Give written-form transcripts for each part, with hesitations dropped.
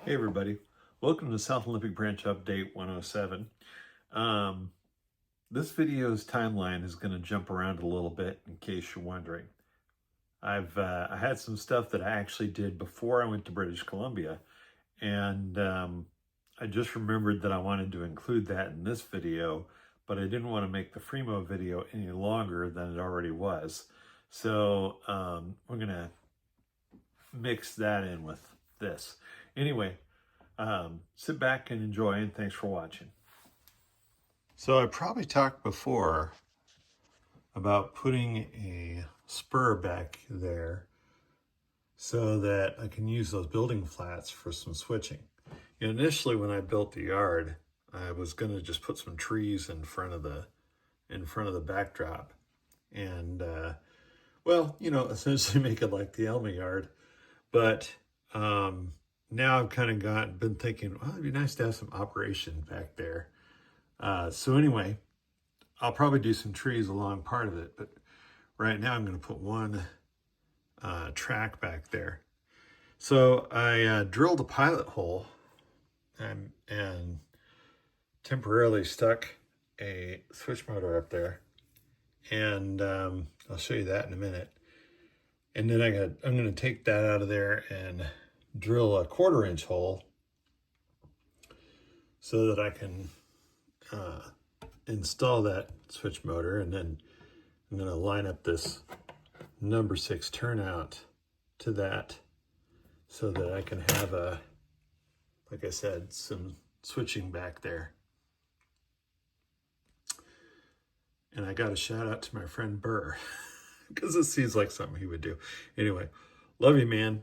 Hey everybody, welcome to South Olympic Branch Update 107. This video's timeline is going to jump around a little bit in case you're wondering. I had some stuff that I actually did before I went to British Columbia, and I just remembered that I wanted to include that in this video, but I didn't want to make the Fremo video any longer than it already was. So we're going to mix that in with this. Anyway, sit back and enjoy, and thanks for watching. So I probably talked before about putting a spur back there so that I can use those building flats for some switching. Initially, when I built the yard, I was going to just put some trees in front of the backdrop, and well, you know, essentially make it like the Elma yard. But now I've kind of been thinking, well, it'd be nice to have some operation back there. So anyway, I'll probably do some trees along part of it, but right now I'm going to put one track back there. So I drilled a pilot hole and temporarily stuck a switch motor up there, and I'll show you that in a minute. And then I'm going to take that out of there and drill a 1/4-inch hole so that I can install that switch motor. And then I'm going to line up this number 6 turnout to that so that I can have like I said, some switching back there. And I got a shout out to my friend Burr because this seems like something he would do. Anyway, love you, man.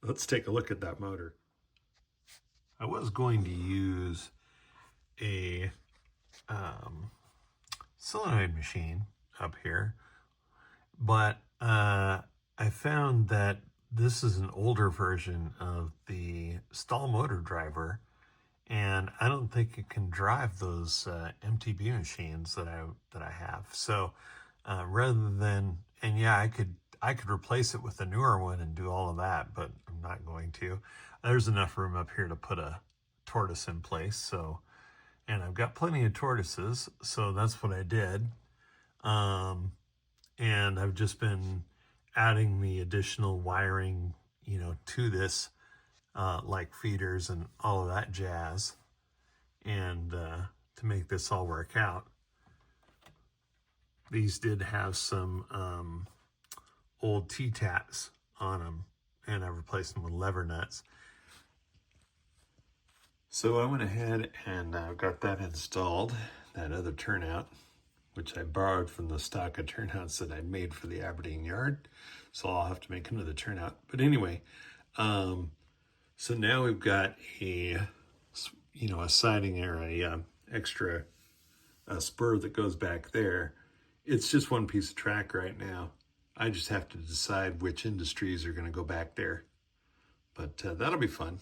Let's take a look at that motor. I was going to use a solenoid machine up here, but I found that this is an older version of the stall motor driver, and I don't think it can drive those MTB machines that I have. So rather than, and yeah, I could replace it with a newer one and do all of that, but I'm not going to. There's enough room up here to put a tortoise in place. So, and I've got plenty of tortoises, so that's what I did. And I've just been adding the additional wiring, you know, to this, like feeders and all of that jazz, and to make this all work out. These did have some old T-tats on them, and I replaced them with lever nuts. So I went ahead and got that installed, that other turnout, which I borrowed from the stock of turnouts that I made for the Aberdeen yard. So I'll have to make another turnout. But anyway, so now we've got a siding or a extra spur that goes back there. It's just one piece of track right now. I just have to decide which industries are going to go back there. But that'll be fun.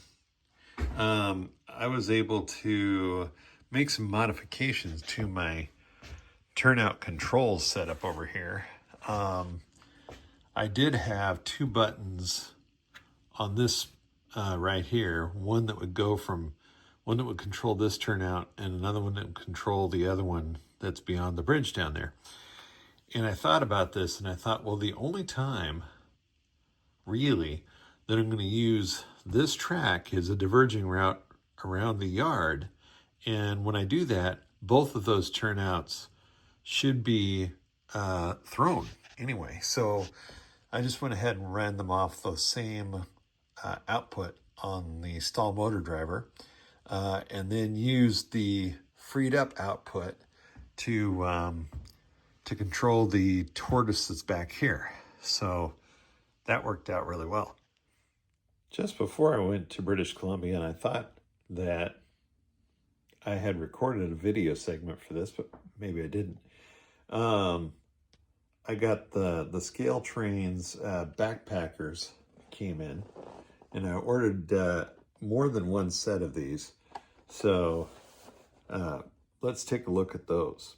I was able to make some modifications to my turnout controls setup over here. I did have 2 buttons on this right here. One that would control this turnout, and another one that would control the other one that's beyond the bridge down there. And I thought about this, and I thought, well, the only time, really, that I'm going to use this track is a diverging route around the yard. And when I do that, both of those turnouts should be thrown anyway. So I just went ahead and ran them off the same output on the stall motor driver, and then used the freed up output to control the tortoise that's back here. So that worked out really well. Just before I went to British Columbia, and I thought that I had recorded a video segment for this, but maybe I didn't. I got the Scale Trains backpackers came in, and I ordered more than one set of these. So let's take a look at those.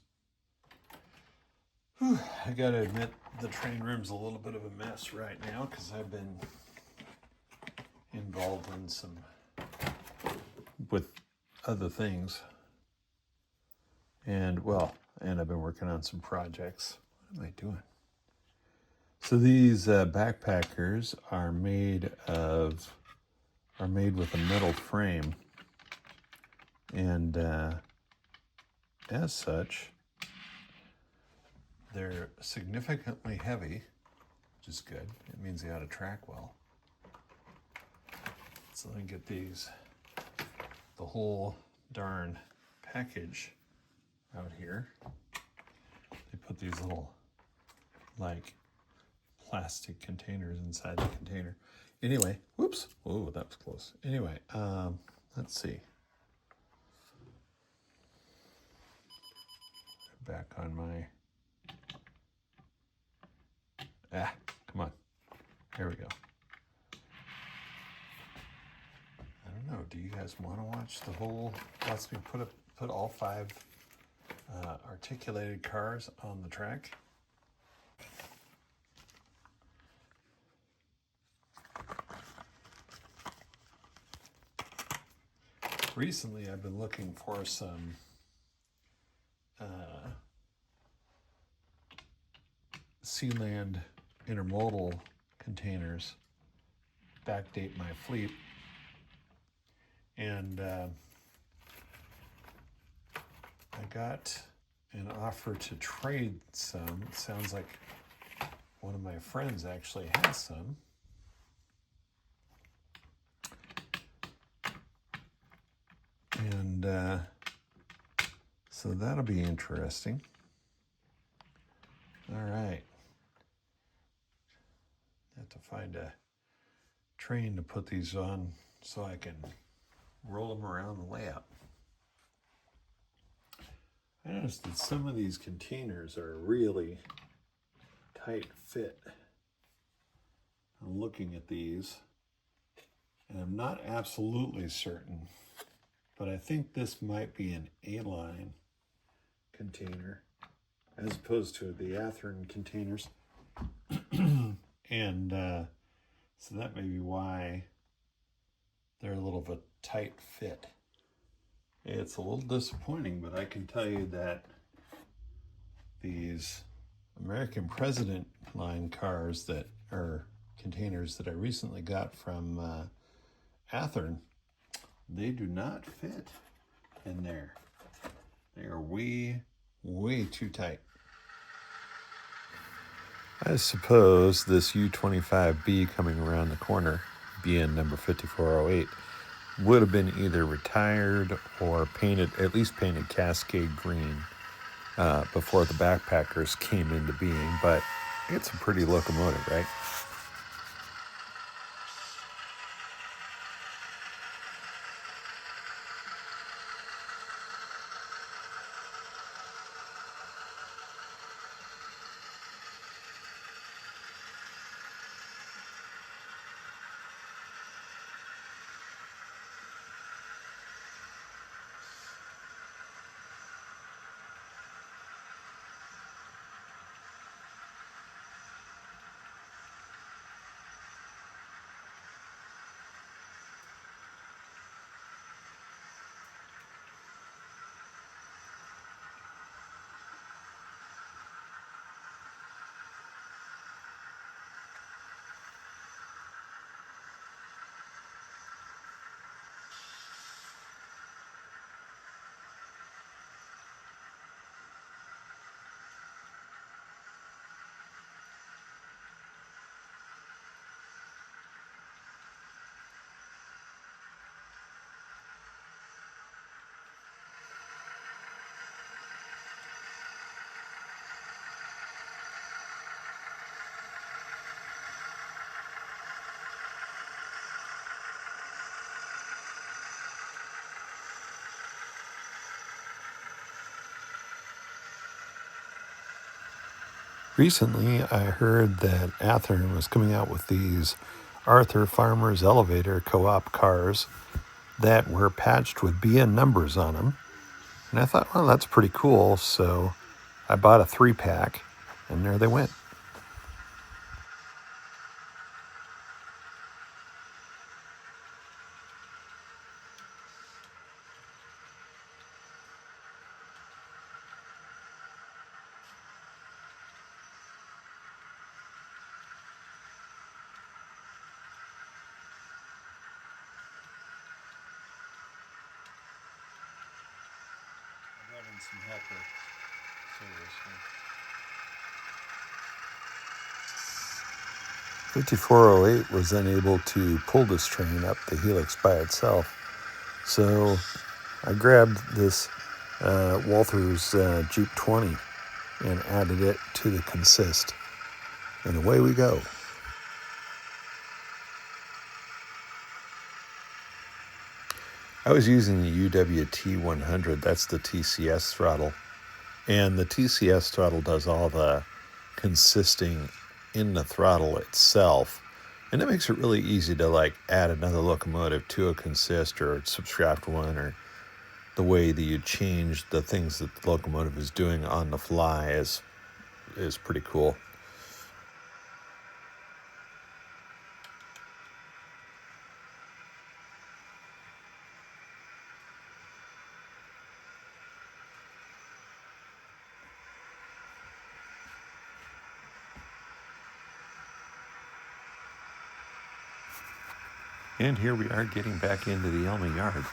I gotta admit the train room's a little bit of a mess right now because I've been involved in with other things. And I've been working on some projects. What am I doing? So these backpackers are made with a metal frame, and as such, they're significantly heavy, which is good. It means they ought to track well. So let me get the whole darn package out here. They put these little like plastic containers inside the container. Anyway, whoops. Oh, that was close. Anyway, let's see. Back on my... come on. There we go. I don't know. Do you guys want to watch the whole... Let's me put all 5 articulated cars on the track. Recently, I've been looking for some Sealand intermodal containers, backdate my fleet, and I got an offer to trade some. It sounds like one of my friends actually has some. And so that'll be interesting. All right. Have to find a train to put these on so I can roll them around the layout. I noticed that some of these containers are really tight fit. I'm looking at these, and I'm not absolutely certain, but I think this might be an A-line container as opposed to the Athearn containers. And so that may be why they're a little bit tight fit. It's a little disappointing, but I can tell you that these American President line cars that are containers that I recently got from Athearn, they do not fit in there. They are way, way too tight. I suppose this U25B coming around the corner, BN number 5408, would have been either retired or painted, at least painted Cascade green before the backpackers came into being, but it's a pretty locomotive, right? Recently, I heard that Athearn was coming out with these Arthur Farmer's Elevator co-op cars that were patched with BN numbers on them. And I thought, well, that's pretty cool. So I bought a 3-pack, And there they went. I brought in some helper. Seriously. 5408 was then able to pull this train up the helix by itself. So I grabbed this Walther's Jeep 20 and added it to the consist. And away we go. I was using the UWT 100, that's the TCS throttle. And the TCS throttle does all the consisting in the throttle itself. And it makes it really easy to like add another locomotive to a consist or subtract one, or the way that you change the things that the locomotive is doing on the fly is pretty cool. And here we are getting back into the Elma yard.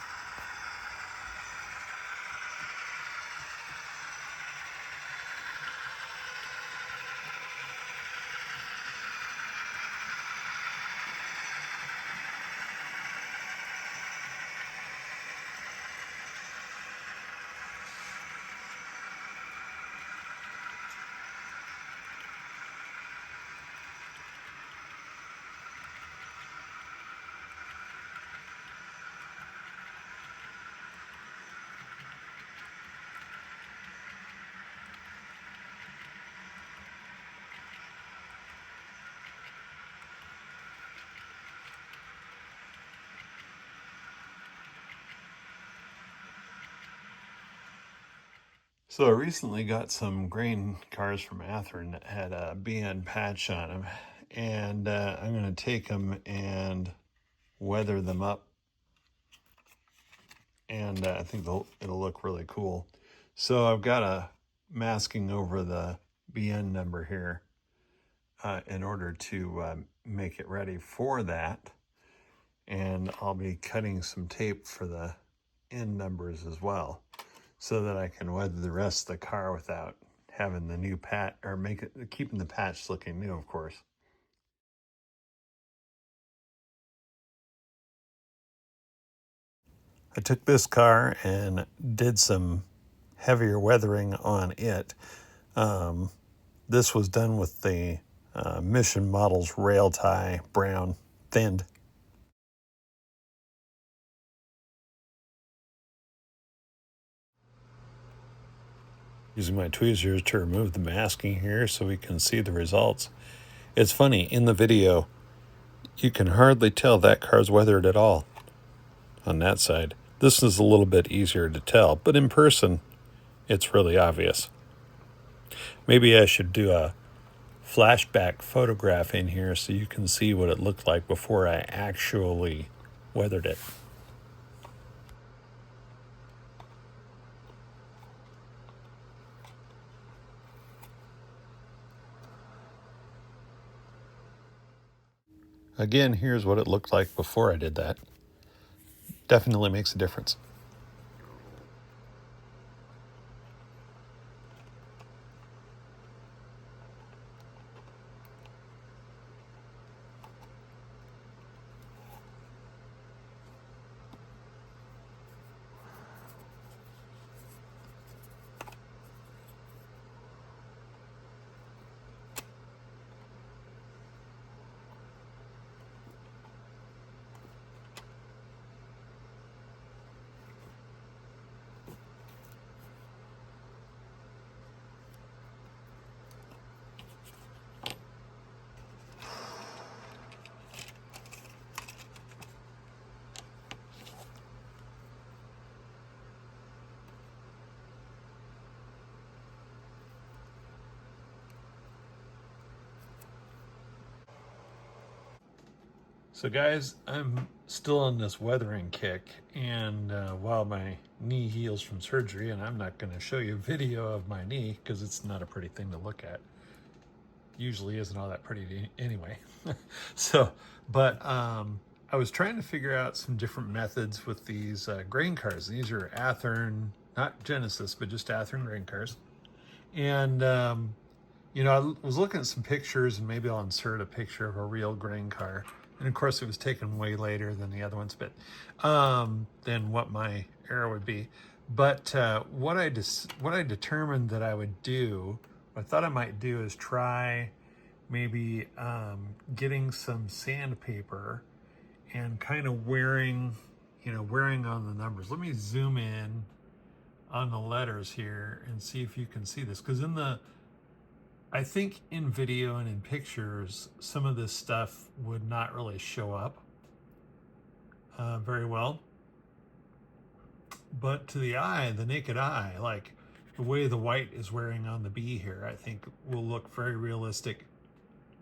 So I recently got some grain cars from Athearn that had a BN patch on them, and I'm going to take them and weather them up, and I think it'll look really cool. So I've got a masking over the BN number here in order to make it ready for that, and I'll be cutting some tape for the N numbers as well, so that I can weather the rest of the car without having the new patch, or keeping the patch looking new, of course. I took this car and did some heavier weathering on it. This was done with the Mission Models rail tie brown thinned. Using my tweezers to remove the masking here so we can see the results. It's funny, in the video, you can hardly tell that car's weathered at all on that side. This is a little bit easier to tell, but in person, it's really obvious. Maybe I should do a flashback photograph in here so you can see what it looked like before I actually weathered it. Again, here's what it looked like before I did that. Definitely makes a difference. So guys, I'm still on this weathering kick, and while my knee heals from surgery, and I'm not going to show you a video of my knee because it's not a pretty thing to look at. Usually isn't all that pretty anyway. So, but I was trying to figure out some different methods with these grain cars. These are Athearn, not Genesis, but just Athearn grain cars. And you know, I was looking at some pictures, and maybe I'll insert a picture of a real grain car. And of course, it was taken way later than the other ones, but than what my era would be. But what I determined that I would do, what I thought I might do, is try maybe getting some sandpaper and kind of wearing on the numbers. Let me zoom in on the letters here and see if you can see this, because I think in video and in pictures, some of this stuff would not really show up very well. But to the eye, the naked eye, like the way the white is wearing on the B here, I think will look very realistic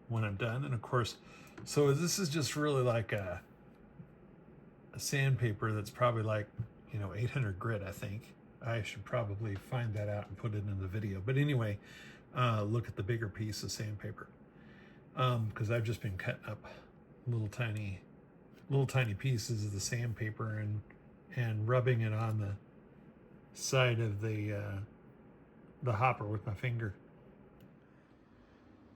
when I'm done. And of course, so this is just really like a sandpaper that's probably like, 800 grit, I think. I should probably find that out and put it in the video. But anyway, look at the bigger piece of sandpaper, because I've just been cutting up little tiny pieces of the sandpaper and rubbing it on the side of the hopper with my finger.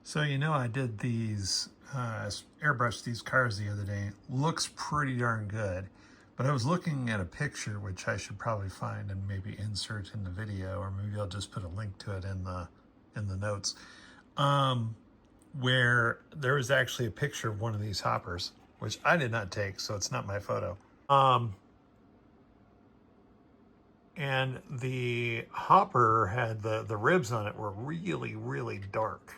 So I did these airbrushed these cars the other day. Looks pretty darn good, but I was looking at a picture which I should probably find and maybe insert in the video, or maybe I'll just put a link to it in the notes, where there was actually a picture of one of these hoppers, which I did not take, so it's not my photo. And the hopper had the ribs on it were really, really dark.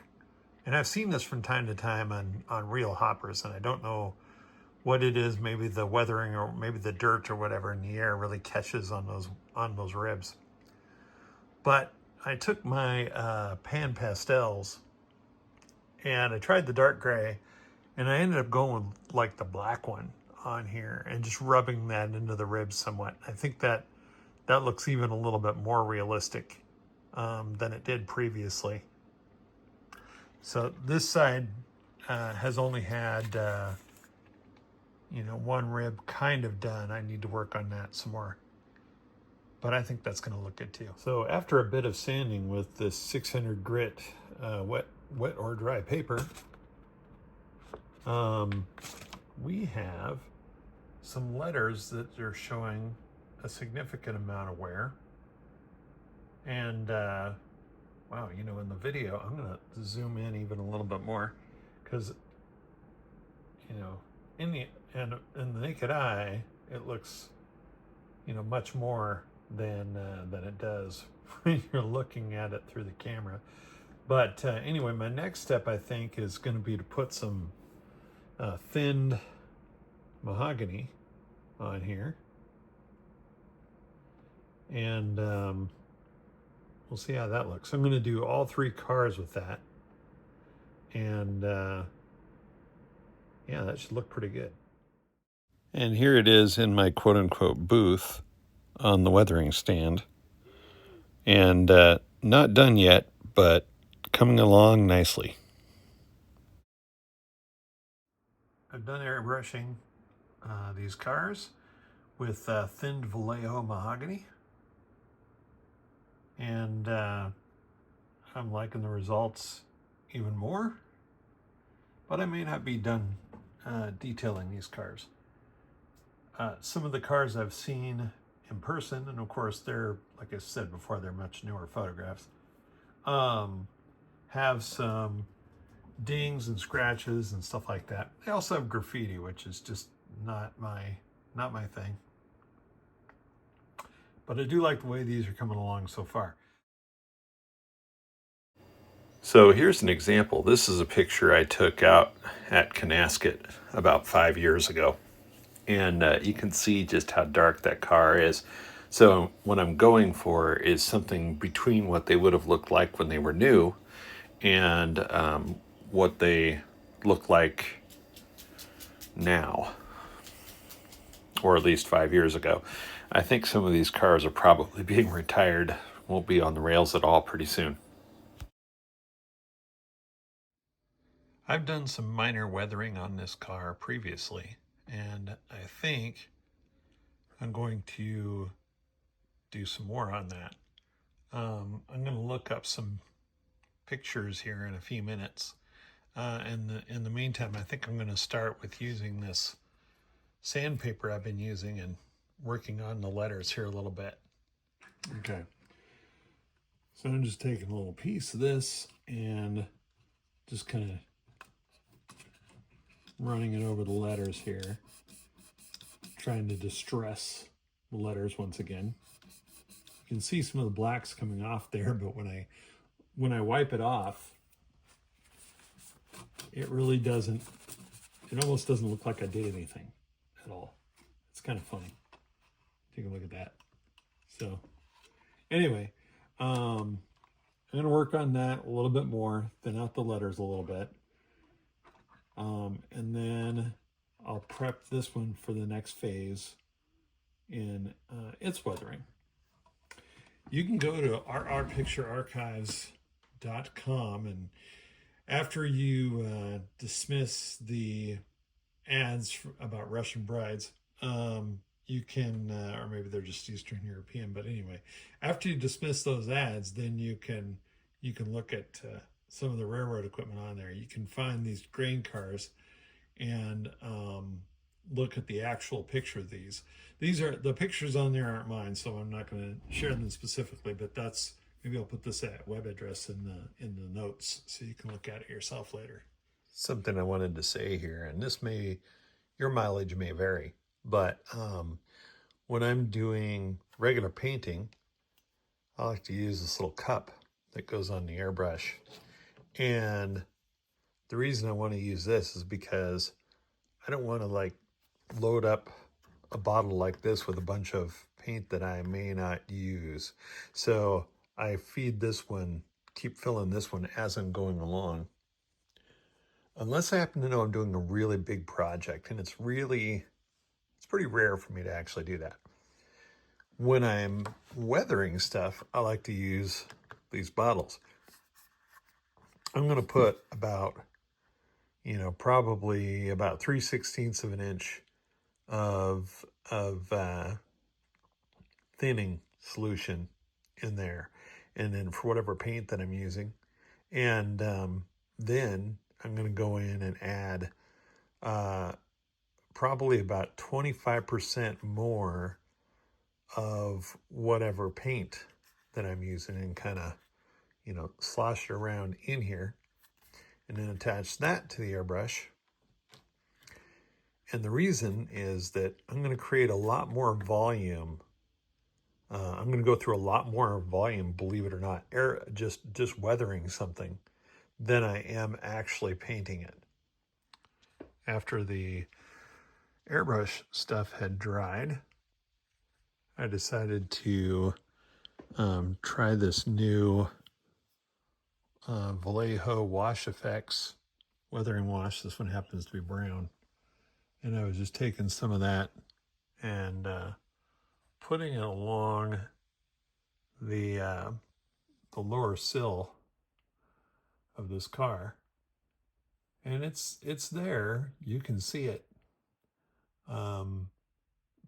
And I've seen this from time to time on real hoppers, and I don't know what it is. Maybe the weathering, or maybe the dirt or whatever in the air really catches on those ribs. But I took my pan pastels and I tried the dark gray, and I ended up going with like the black one on here and just rubbing that into the ribs somewhat. I think that looks even a little bit more realistic than it did previously. So this side has only had one rib kind of done. I need to work on that some more, but I think that's going to look good too. So after a bit of sanding with this 600 grit wet or dry paper, we have some letters that are showing a significant amount of wear. And wow, in the video, I'm going to zoom in even a little bit more, because in the naked eye, it looks much more than it does when you're looking at it through the camera. But anyway, my next step, I think, is going to be to put some thinned mahogany on here, and we'll see how that looks. I'm going to do all three cars with that, and yeah, that should look pretty good. And here it is in my quote-unquote booth on the weathering stand, and not done yet, but coming along nicely. I've done airbrushing these cars with thinned Valejo mahogany, and I'm liking the results even more, but I may not be done detailing these cars. Some of the cars I've seen in person, and of course they're, like I said before, they're much newer photographs, have some dings and scratches and stuff like that. They also have graffiti, which is just not my thing. But I do like the way these are coming along so far. So here's an example. This is a picture I took out at Canasket about 5 years ago. And you can see just how dark that car is. So what I'm going for is something between what they would have looked like when they were new and what they look like now, or at least 5 years ago. I think some of these cars are probably being retired, won't be on the rails at all pretty soon. I've done some minor weathering on this car previously, and I think I'm going to do some more on that. I'm going to look up some pictures here in a few minutes. In the meantime, I think I'm going to start with using this sandpaper I've been using and working on the letters here a little bit. Okay. So I'm just taking a little piece of this and just kind of running it over the letters here, trying to distress the letters once again. You can see some of the blacks coming off there, but when I wipe it off, it really doesn't, it almost doesn't look like I did anything at all. It's kind of funny. Take a look at that. So anyway, I'm going to work on that a little bit more, thin out the letters a little bit. And then I'll prep this one for the next phase in its weathering. You can go to rrpicturearchives.com, and after you dismiss the ads about Russian brides, you can, or maybe they're just Eastern European, but anyway, after you dismiss those ads, then you can look at some of the railroad equipment on there. You can find these grain cars and look at the actual picture of these. These are the pictures on there aren't mine, so I'm not going to share them specifically, but that's, maybe I'll put this web address in the notes so you can look at it yourself later. Something I wanted to say here, and your mileage may vary, but when I'm doing regular painting, I like to use this little cup that goes on the airbrush. And the reason I want to use this is because I don't want to like load up a bottle like this with a bunch of paint that I may not use. So I feed this one, keep filling this one as I'm going along. Unless I happen to know I'm doing a really big project, and it's pretty rare for me to actually do that. When I'm weathering stuff, I like to use these bottles. I'm going to put about, probably about 3/16 of an inch of thinning solution in there, and then for whatever paint that I'm using, and then I'm going to go in and add probably about 25% more of whatever paint that I'm using, and kind of slosh it around in here, and then attach that to the airbrush. And the reason is that I'm going to create a lot more volume. I'm going to go through a lot more volume, believe it or not, just weathering something, than I am actually painting it. After the airbrush stuff had dried, I decided to try this new Valejo Was Effects weathering wash. This one happens to be brown. And I was just taking some of that and putting it along the lower sill of this car. And it's there. You can see it.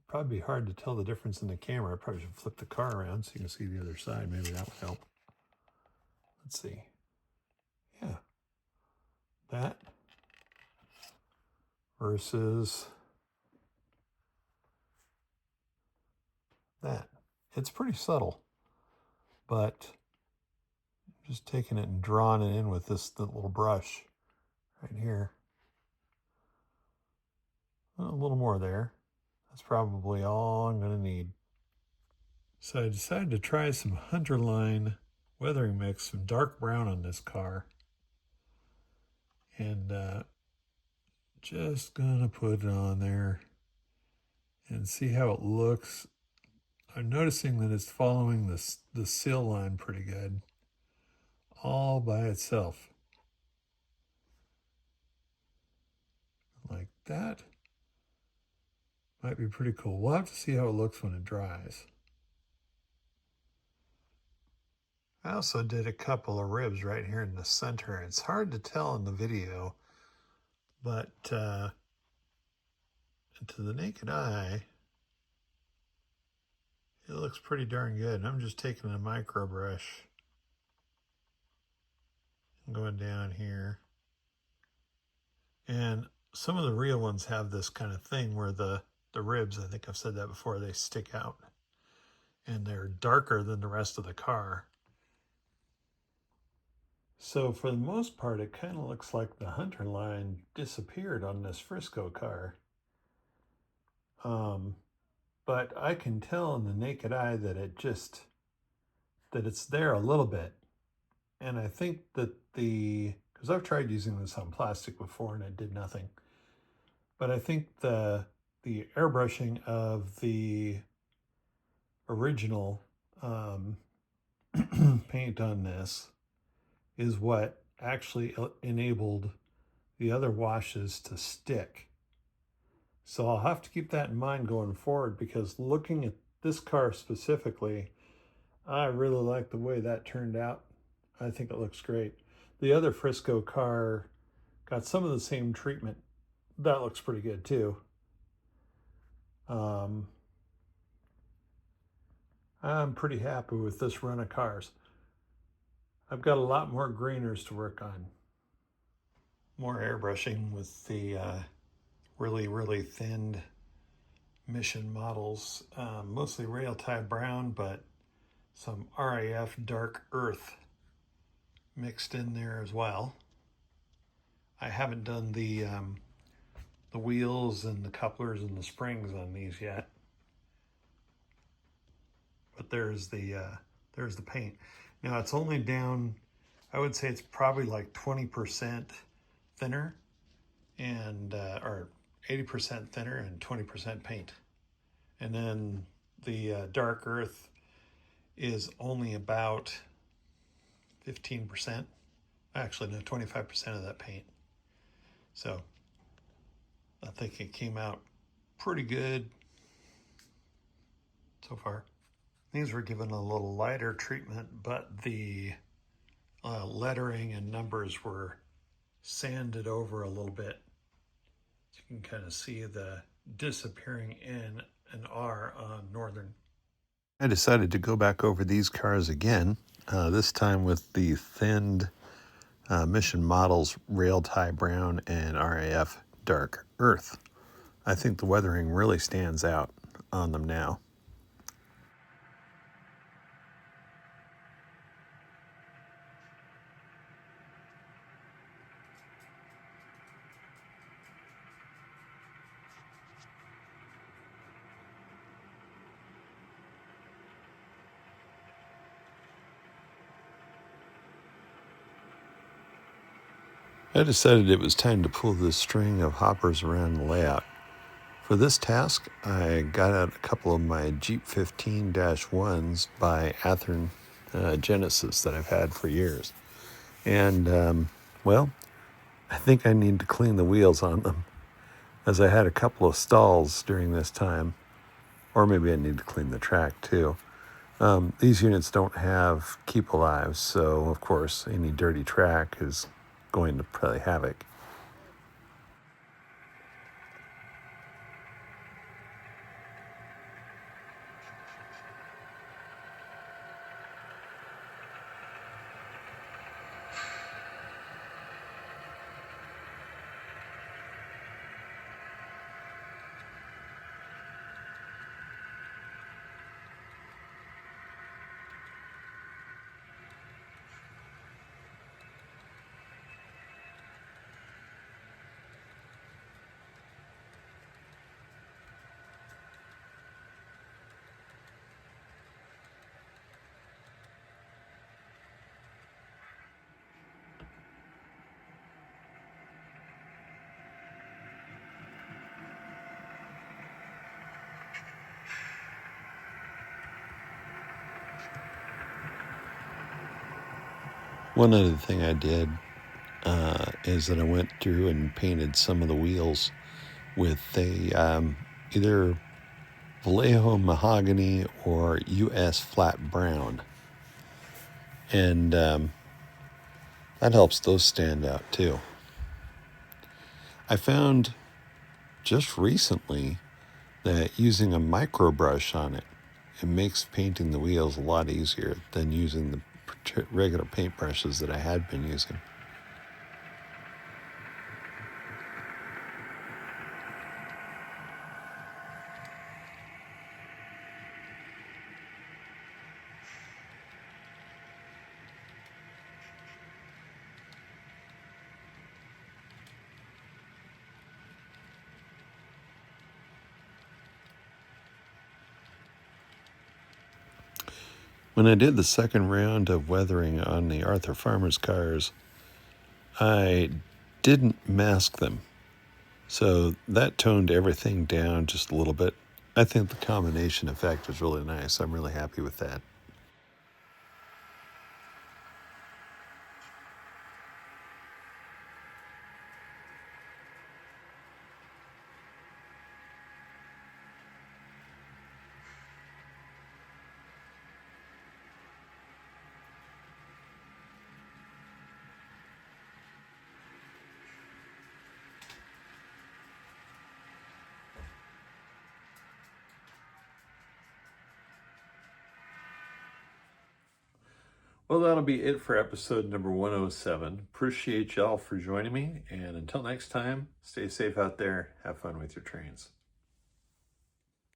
Probably hard to tell the difference in the camera. I probably should flip the car around so you can see the other side. Maybe that would help. Let's see. Yeah. That versus that. It's pretty subtle, but just taking it and drawing it in with this little brush right here. A little more there. That's probably all I'm going to need. So I decided to try some Hunterline weathering mix, some dark brown on this car. And just going to put it on there and see how it looks. I'm noticing that it's following the sill line pretty good, all by itself. like that. Might be pretty cool. We'll have to see how it looks when it dries. I also did a couple of ribs right here in the center. It's hard to tell in the video, but to the naked eye, it looks pretty darn good. And I'm just taking a micro brush and going down here. And some of the real ones have this kind of thing where the ribs, I think I've said that before, they stick out. And they're darker than the rest of the car. So for the most part, it kind of looks like the Hunter line disappeared on this Frisco car. But I can tell in the naked eye that it's there a little bit. And I think that because I've tried using this on plastic before and it did nothing. But I think the airbrushing of the original paint on this is what actually enabled the other washes to stick. So I'll have to keep that in mind going forward, because looking at this car specifically, I really like the way that turned out. I think it looks great. The other Frisco car got some of the same treatment. That looks pretty good too. I'm pretty happy with this run of cars. I've got a lot more grainers to work on. More airbrushing with the really, really thinned Mission models. Mostly rail tie brown, but some RAF dark earth mixed in there as well. I haven't done the wheels and the couplers and the springs on these yet. But there's the paint. Now it's only down, I would say it's probably like 20% thinner and or 80% thinner and 20% paint. And then the dark earth is only about 15%, actually no, 25% of that paint. So I think it came out pretty good so far. These were given a little lighter treatment, but the lettering and numbers were sanded over a little bit. So you can kind of see the disappearing N and R on Northern. I decided to go back over these cars again, this time with the thinned Mission models Rail Tie Brown and RAF Dark Earth. I think the weathering really stands out on them now. I decided it was time to pull this string of hoppers around the layout. For this task, I got out a couple of my Jeep 15-1s by Athearn Genesis that I've had for years. And, well, I think I need to clean the wheels on them, as I had a couple of stalls during this time. Or maybe I need to clean the track too. These units don't have keep alives, so of course any dirty track is going to play havoc. One other thing I did is that I went through and painted some of the wheels with a either Valejo Mahogany or US Flat Brown. And that helps those stand out too. I found just recently that using a micro brush on it, it makes painting the wheels a lot easier than using the regular paint brushes that I had been using. When I did the second round of weathering on the Arthur Farmer's cars, I didn't mask them. So that toned everything down just a little bit. I think the combination effect is really nice. I'm really happy with that. Well, that'll be it for episode number 107. Appreciate y'all for joining me. And until next time, stay safe out there. Have fun with your trains.